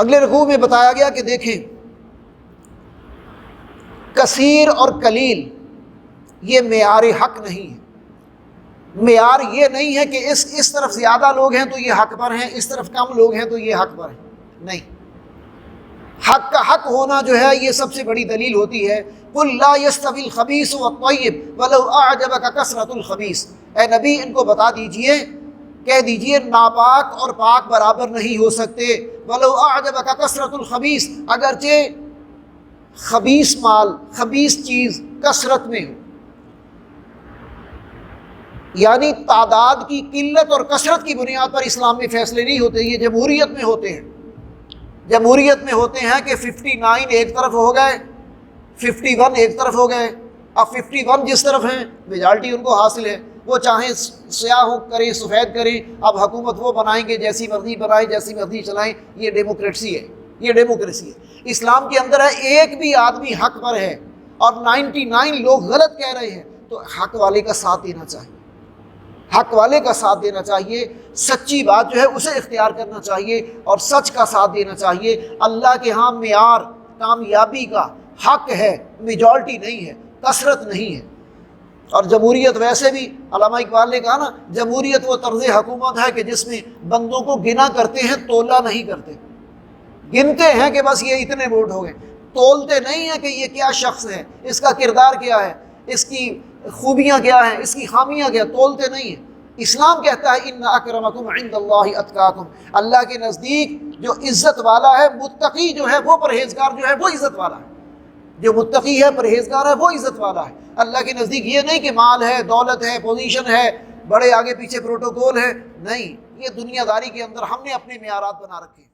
اگلے رکوع میں بتایا گیا کہ دیکھیں کثیر اور قلیل یہ معیار حق نہیں ہے. معیار یہ نہیں ہے کہ اس طرف زیادہ لوگ ہیں تو یہ حق پر ہیں، اس طرف کم لوگ ہیں تو یہ حق پر ہیں. نہیں، حق کا حق ہونا جو ہے یہ سب سے بڑی دلیل ہوتی ہے. قل لا يستوي الخبيث والطيب ولو اعجبك كثرة الخبيث. اے نبی ان کو بتا دیجئے، کہہ دیجئے ناپاک اور پاک برابر نہیں ہو سکتے. ولو اعجبك كثرة الخبيث، اگرچہ خبیث مال، خبیث چیز کثرت میں ہو، یعنی تعداد کی قلت اور کثرت کی بنیاد پر اسلام میں فیصلے نہیں ہوتے. یہ جمہوریت میں ہوتے ہیں. جمہوریت میں ہوتے ہیں کہ 59 ایک طرف ہو گئے، 51 ایک طرف ہو گئے. اب 51 جس طرف ہیں میجارٹی ان کو حاصل ہے، وہ چاہیں سیاہ کریں سفید کریں، اب حکومت وہ بنائیں گے، جیسی مرضی بنائیں، جیسی مرضی چلائیں. یہ ڈیموکریسی ہے، یہ ڈیموکریسی ہے. اسلام کے اندر ہے ایک بھی آدمی حق پر ہے اور 99 لوگ غلط کہہ رہے ہیں تو حق والے کا ساتھ دینا چاہیے، حق والے کا ساتھ دینا چاہیے. سچی بات جو ہے اسے اختیار کرنا چاہیے اور سچ کا ساتھ دینا چاہیے. اللہ کے ہاں معیار کامیابی کا حق ہے، میجورٹی نہیں ہے، کثرت نہیں ہے. اور جمہوریت ویسے بھی علامہ اقبال نے کہا نا، جمہوریت وہ طرز حکومت ہے کہ جس میں بندوں کو گنا کرتے ہیں، تولا نہیں کرتے. گنتے ہیں کہ بس یہ اتنے ووٹ ہو گئے، تولتے نہیں ہیں کہ یہ کیا شخص ہے، اس کا کردار کیا ہے، اس کی خوبیاں کیا ہیں، اس کی خامیاں کیا، تولتے نہیں ہیں. اسلام کہتا ہے ان اکرمکم عند اللہ اتقاکم، اللہ کے نزدیک جو عزت والا ہے، متقی جو ہے وہ پرہیزگار جو ہے وہ عزت والا ہے. جو متقی ہے، پرہیزگار ہے، وہ عزت والا ہے. اللہ کے نزدیک یہ نہیں کہ مال ہے، دولت ہے، پوزیشن ہے، بڑے آگے پیچھے پروٹوکول ہے. نہیں، یہ دنیا داری کے اندر ہم نے اپنے معیارات بنا رکھے ہیں.